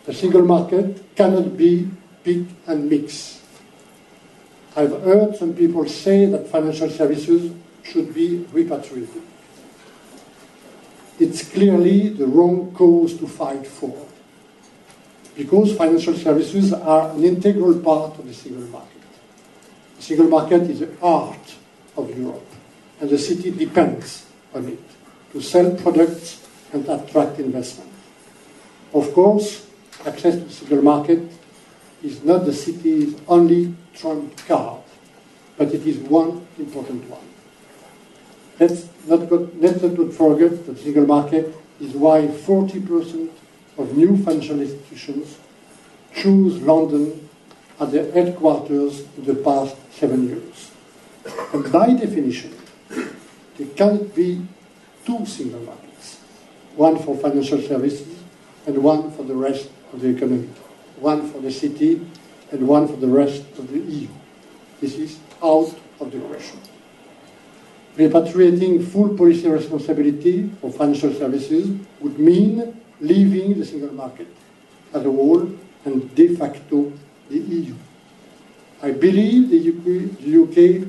The single market cannot be pick and mix. I've heard some people say that financial services should be repatriated. It's clearly the wrong cause to fight for, because financial services are an integral part of the single market. The single market is the heart of Europe, and the city depends on it to sell products and attract investment. Of course, access to the single market is not the city's only trump card, but it is one important one. Let's not forget that the single market is why 40% of new financial institutions choose London as their headquarters in the past 7 years. And by definition, there cannot be two single markets, one for financial services and one for the rest of the economy, one for the city and one for the rest of the EU. This is out of the question. Repatriating full policy responsibility for financial services would mean leaving the single market as a whole and de facto the EU. I believe the UK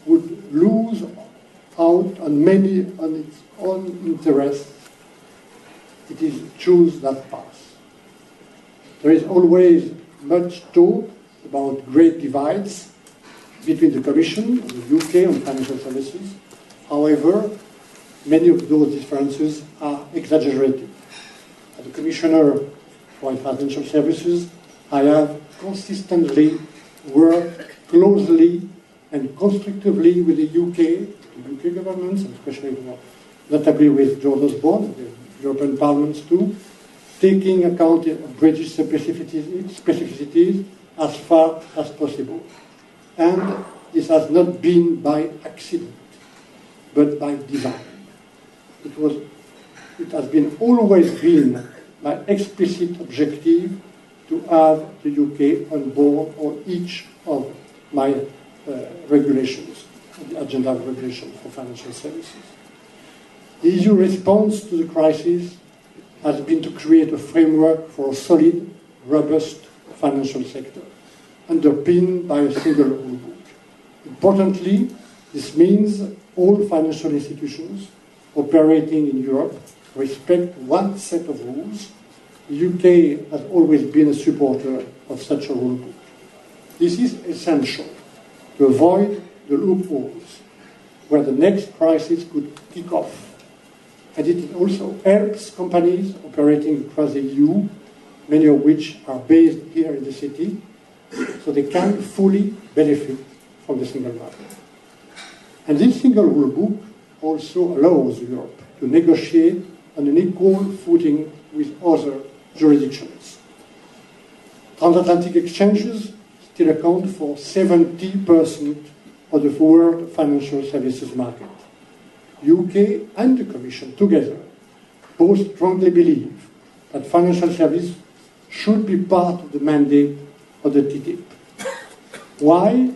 would lose out on its own interests if it chooses that path. There is always much talk about great divides between the Commission and the UK on financial services. However, many of those differences are exaggerated. As a Commissioner for Financial Services, I have consistently worked closely and constructively with the UK governments, and especially notably with George Osborne, the European Parliament too, taking account of British specificities as far as possible. And this has not been by accident, but by design. It has always been my explicit objective to have the UK on board on each of my regulations, the agenda of regulations for financial services. The EU response to the crisis has been to create a framework for a solid, robust financial sector, underpinned by a single rule book. Importantly, this means all financial institutions operating in Europe respect one set of rules. The UK has always been a supporter of such a rule book. This is essential to avoid the loopholes where the next crisis could kick off. And it also helps companies operating across the EU, many of which are based here in the city, so they can fully benefit from the single market. And this single rule book also allows Europe to negotiate on an equal footing with other jurisdictions. Transatlantic exchanges still account for 70% of the world financial services market. UK and the Commission together both strongly believe that financial services should be part of the mandate of the TTIP. Why?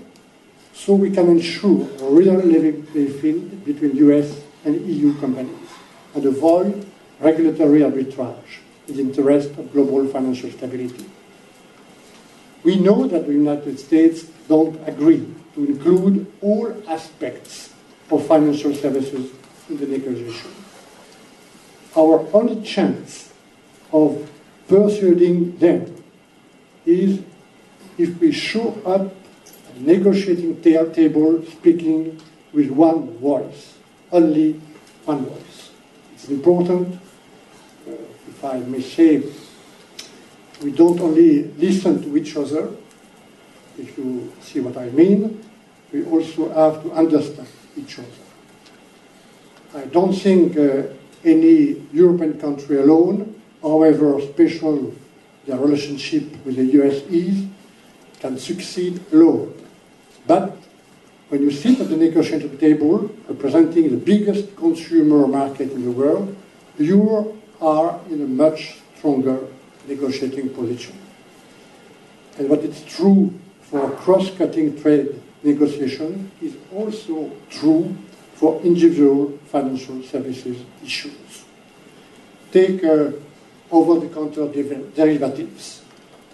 So we can ensure a real level field between US and EU companies and avoid regulatory arbitrage in the interest of global financial stability. We know that the United States don't agree to include all aspects of financial services in the negotiation. Our only chance of persuading them is if we show up at the negotiating table speaking with one voice, only one voice. It's important, if I may say, we don't only listen to each other, if you see what I mean, we also have to understand each other. I don't think any European country alone, however special their relationship with the US is, can succeed alone. But when you sit at the negotiating table, representing the biggest consumer market in the world, you are in a much stronger negotiating position. And what is true for cross-cutting trade negotiation is also true for individual financial services issues. Take over-the-counter derivatives.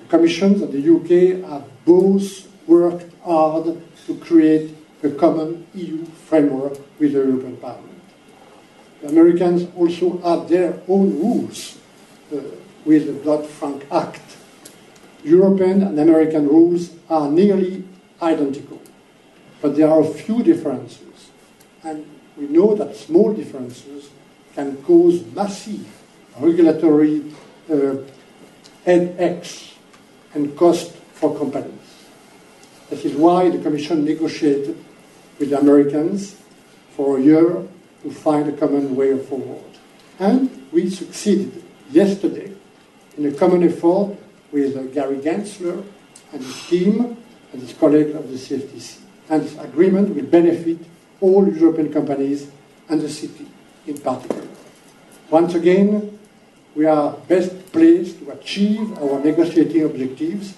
The Commission and the UK have both worked hard to create a common EU framework with the European Parliament. The Americans also have their own rules with the Dodd-Frank Act. European and American rules are nearly identical, but there are a few differences, and we know that small differences can cause massive regulatory headaches and cost for companies. This is why the Commission negotiated with the Americans for a year to find a common way forward. And we succeeded yesterday in a common effort with Gary Gensler and his team and his colleagues of the CFTC. And this agreement will benefit all European companies and the city in particular. Once again, we are best placed to achieve our negotiating objectives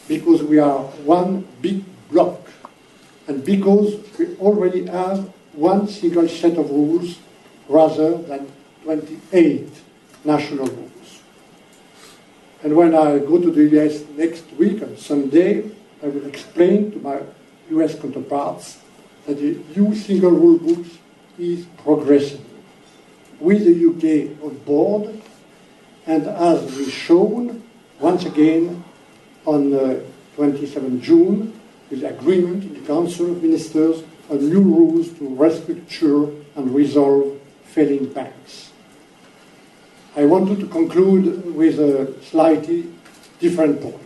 because we are one big bloc and because we already have one single set of rules rather than 28 national rules. And when I go to the US next week on Sunday, I will explain to my US counterparts that the EU single rule book is progressing with the UK on board, and as we shown once again on 27 June with agreement in the Council of Ministers on new rules to restructure and resolve failing banks. I wanted to conclude with a slightly different point.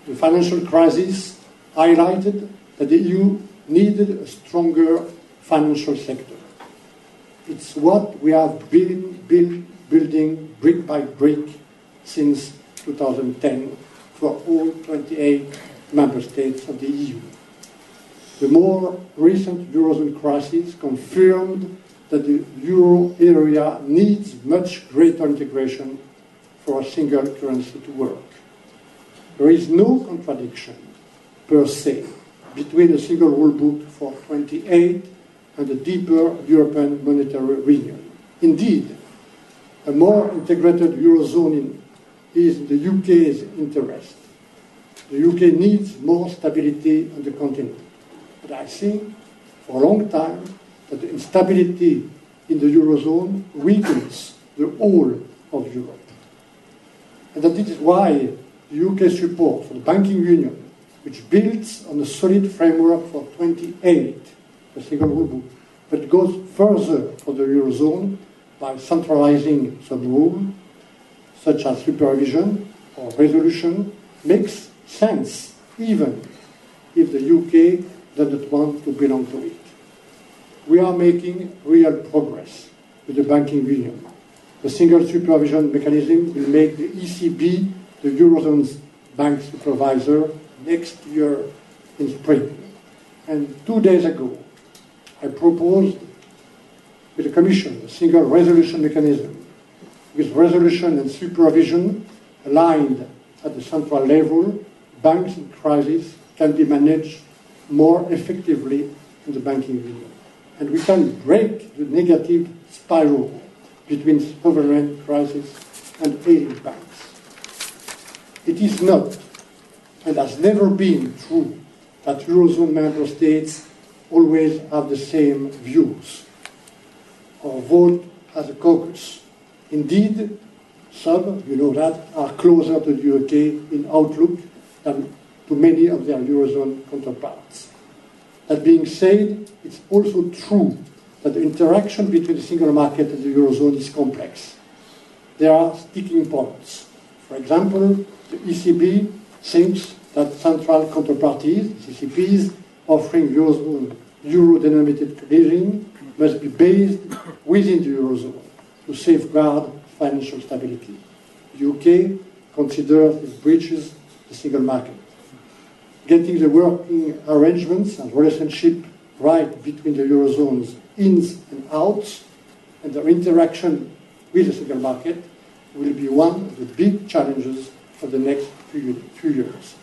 The financial crisis highlighted that the EU needed a stronger financial sector. It's what we have been building brick by brick since 2010 for all 28 member states of the EU. The more recent Eurozone crisis confirmed that the euro area needs much greater integration for a single currency to work. There is no contradiction per se between a single rule book for 28 and a deeper European monetary union. Indeed, a more integrated Eurozone is in the UK's interest. The UK needs more stability on the continent. But I think for a long time that the instability in the Eurozone weakens the whole of Europe. And that is why the UK support for the banking union, which builds on a solid framework for 28, the single rule book, but goes further for the Eurozone by centralizing some rules, such as supervision or resolution, makes sense, even if the UK doesn't want to belong to it. We are making real progress with the banking union. The single supervision mechanism will make the ECB the Eurozone's bank supervisor next year in spring. And 2 days ago, I proposed with the Commission a single resolution mechanism with resolution and supervision aligned at the central level. Banks in crisis can be managed more effectively in the banking union. And we can break the negative spiral between sovereign crisis and ailing banks. It is not, and has never been true, that Eurozone member states always have the same views or vote as a caucus. Indeed, some, you know that, are closer to the UK in outlook than to many of their Eurozone counterparts. That being said, it's also true that the interaction between the single market and the Eurozone is complex. There are sticking points. For example, the ECB thinks that central counterparties, CCPs, offering euro-denominated clearing must be based within the Eurozone to safeguard financial stability. The UK considers this breaches the single market. Getting the working arrangements and relationship right between the Eurozone's ins and outs and their interaction with the single market will be one of the big challenges for the next few years.